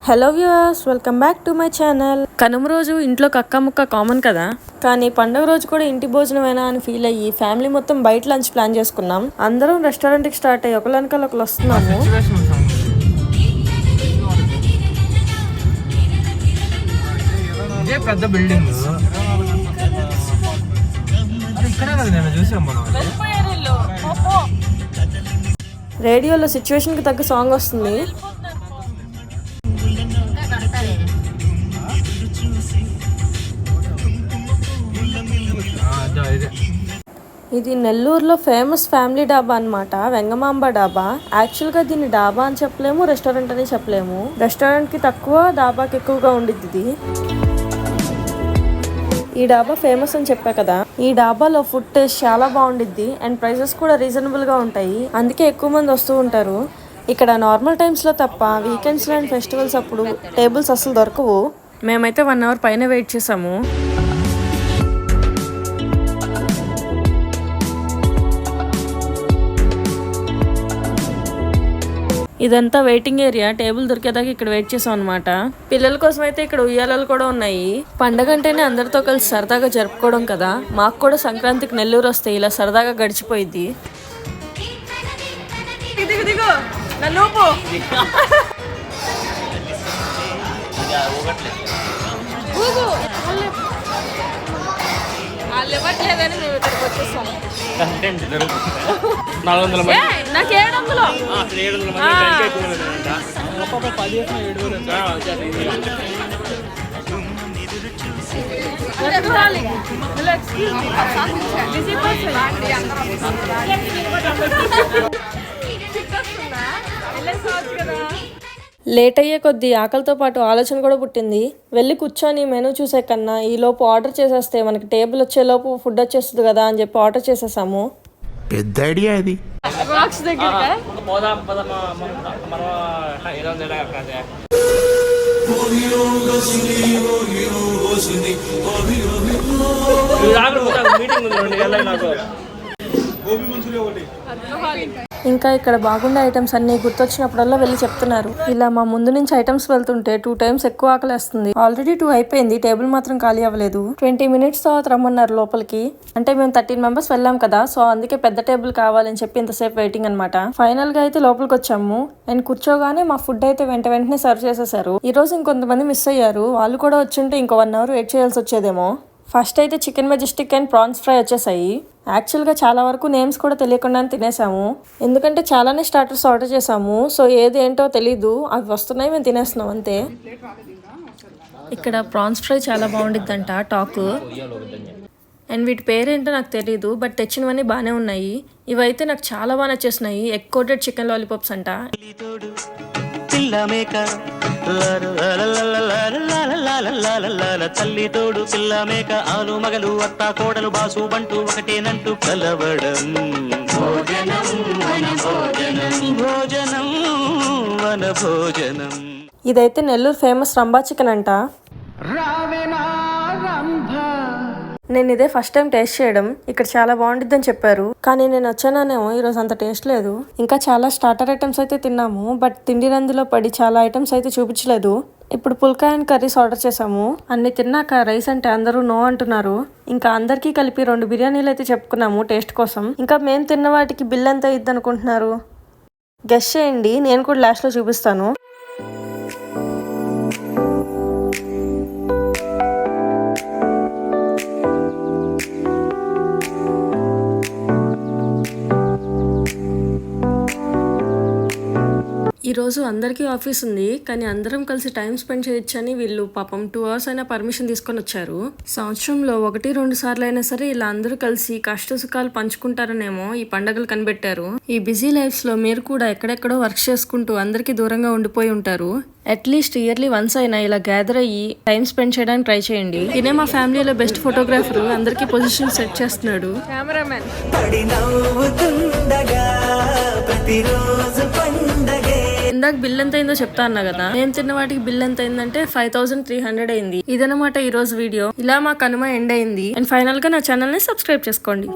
Hello viewers, welcome back to my channel. Kanuma రోజు ఇంట్లో కక్క ముక్క కామన్ కదా, కానీ పండుగ రోజు కూడా ఇంటి భోజనమేనా అని ఫీల్ అయ్యి ఫ్యామిలీ మొత్తం బయట లంచ్ ప్లాన్ చేసుకున్నాం. అందరం రెస్టారెంట్కి స్టార్ట్ అయ్యి ఒకళ్ళనకాల ఒకళ్ళు వస్తున్నాము. పెద్ద బిల్డింగ్ రేడియోలో సిచ్యువేషన్ కి తగ్గ సాంగ్ వస్తుంది. ఇది నెల్లూరులో ఫేమస్ ఫ్యామిలీ డాబా అన్నమాట, వెంగమాంబ డాబా. యాక్చువల్గా దీన్ని డాబా అని చెప్పలేము, రెస్టారెంట్ అని చెప్పలేము. రెస్టారెంట్కి తక్కువ, డాబాకి ఎక్కువగా ఉండిద్ది ఇది. ఈ డాబా ఫేమస్ అని చెప్పా కదా, ఈ డాబాలో ఫుడ్ టేస్ట్ చాలా బాగుండిద్ది అండ్ ప్రైసెస్ కూడా రీజనబుల్గా ఉంటాయి. అందుకే ఎక్కువ మంది వస్తూ ఉంటారు. ఇక్కడ నార్మల్ టైమ్స్లో తప్ప వీకెండ్స్లో అండ్ ఫెస్టివల్స్ అప్పుడు టేబుల్స్ అసలు దొరకవు. మేమైతే 1 అవర్ పైన వెయిట్ చేసాము. ఇదంతా వెయిటింగ్ ఏరియా. టేబుల్ దొరికేదాకా ఇక్కడ వెయిట్ చేసాం అనమాట. పిల్లల కోసం అయితే ఇక్కడ ఉయ్యాలలు కూడా ఉన్నాయి. పండగ అంటేనే అందరితో కలిసి సరదాగా జరుపుకోవడం కదా. మాకు కూడా సంక్రాంతికి నెల్లూరు వస్తే ఇలా సరదాగా గడిచిపోయింది. ఇవ్వట్లేదని మేము ఇక్కడికి వచ్చేసాము. నాకు 700 లేట్ అయ్యే కొద్దీ ఆకలితో పాటు ఆలోచన కూడా పుట్టింది. వెళ్ళి కూర్చొని మెనూ చూసే కన్నా ఈ లోపు ఆర్డర్ చేసేస్తే మనకి టేబుల్ వచ్చే లోపు ఫుడ్ వచ్చేస్తుంది కదా అని చెప్పి ఆర్డర్ చేసేసాము. పెద్ద ఐడియా అది. ఇంకా ఇక్కడ బాగుండే ఐటమ్స్ అన్ని గుర్తొచ్చినప్పుడల్లా వెళ్ళి చెప్తున్నారు. ఇలా మా ముందు నుంచి ఐటమ్స్ వెళ్తుంటే 2 times ఎక్కువ ఆకలేస్తుంది. ఆల్రెడీ 2 అయిపోయింది, టేబుల్ మాత్రం ఖాళీ అవ్వలేదు. 20 minutes తర్వాత రమ్మన్నారు లోపలికి. అంటే మేము 13 members వెళ్ళాం కదా, సో అందుకే పెద్ద టేబుల్ కావాలని చెప్పి ఇంతసేపు వెయిటింగ్ అనమాట. ఫైనల్ గా అయితే లోపలికి వచ్చాము అండ్ కూర్చోగానే మా ఫుడ్ అయితే వెంటనే సర్వ్ చేసేసారు. ఈ రోజు ఇంకొంతమంది మిస్ అయ్యారు. వాళ్ళు కూడా వచ్చుంటే ఇంకో 1 hour వెయిట్ చేయాల్సి వచ్చేదేమో. ఫస్ట్ అయితే chicken Majestic and prawns fry వచ్చేసాయి. యాక్చువల్గా చాలా వరకు నేమ్స్ కూడా తెలియకుండానే తినేసాము, ఎందుకంటే చాలానే స్టార్టర్స్ ఆర్డర్ చేసాము. సో ఏది ఏంటో తెలీదు, అవి వస్తున్నాయి, మేము తినేస్తున్నాం అంతే. ఇక్కడ ప్రాన్స్ ఫ్రై చాలా బాగుండిద్దంట, టాక్. అండ్ వీటి పేరేంటో నాకు తెలీదు, బట్ తెచ్చినవన్నీ బాగానే ఉన్నాయి. ఇవైతే నాకు చాలా బాగా నచ్చేసినాయి. ఎగ్ కోటెడ్ చికెన్ లాలీపాప్స్ అంట. తల్లి తోడు పిల్ల మేక ఆలు మగలు అత్త కోడలు బాసు బంటూ ఒకటేనంటూ కలవడం. భోజనం భోజనం వన భోజనం. ఇదైతే నెల్లూరు ఫేమస్ రంభా చికెన్ అంట. నేను ఇదే ఫస్ట్ టైం టేస్ట్ చేయడం. ఇక్కడ చాలా బాగుండిద్దని చెప్పారు, కానీ నేను వచ్చానేమో ఈరోజు అంత టేస్ట్ లేదు. ఇంకా చాలా స్టార్టర్ ఐటమ్స్ అయితే తిన్నాము, బట్ తిండి రందులో పడి చాలా ఐటమ్స్ అయితే చూపించలేదు. ఇప్పుడు పుల్కా అండ్ కర్రీస్ ఆర్డర్ చేసాము. అన్ని తిన్నాక రైస్ అంటే అందరూ నో అంటున్నారు. ఇంకా అందరికీ కలిపి 2 బిర్యానీలు అయితే చెప్పుకున్నాము టేస్ట్ కోసం. ఇంకా మేము తిన్న వాటికి బిల్ ఎంత అయ్యిద్ది అనుకుంటున్నారు? గెస్ చేయండి, నేను కూడా లాస్ట్లో చూపిస్తాను. ఈరోజు అందరికీ ఆఫీస్ ఉంది, కానీ అందరం కలిసి టైం స్పెండ్ చేయొచ్చని వీళ్ళు పాపం 2 hours అయినా పర్మిషన్ తీసుకొని వచ్చారు. సంవత్సరంలో 1-2 సార్లు అయినా సరే ఇలా అందరూ కలిసి కష్ట సుఖాలు పంచుకుంటారనేమో ఈ పండుగలు కనిపెట్టారు. ఈ బిజీ లైఫ్స్ లో మీరు కూడా ఎక్కడెక్కడో వర్క్ చేసుకుంటూ అందరికీ దూరంగా ఉండిపోయి ఉంటారు. అట్లీస్ట్ ఇయర్లీ వన్స్ అయినా ఇలా గ్యాదర్ అయ్యి టైం స్పెండ్ చేయడానికి ట్రై చేయండి. ఇదే మా ఫ్యామిలీలో బెస్ట్ ఫోటోగ్రాఫర్, అందరికీ పొజిషన్ సెట్ చేస్తున్నాడు. కెమెరామెన్ ఇందాక బిల్ ఎంత అయిందో చెప్తా అన్నా కదా, నేను తిన్న వాటికి బిల్ ఎంత అయిందంటే 5300 అయింది. ఇదనమాట ఈ రోజు వీడియో. ఇలా మా కనుమ ఎండ్ అయింది. అండ్ ఫైనల్ గా నా ఛానల్ ని సబ్స్క్రైబ్ చేసుకోండి.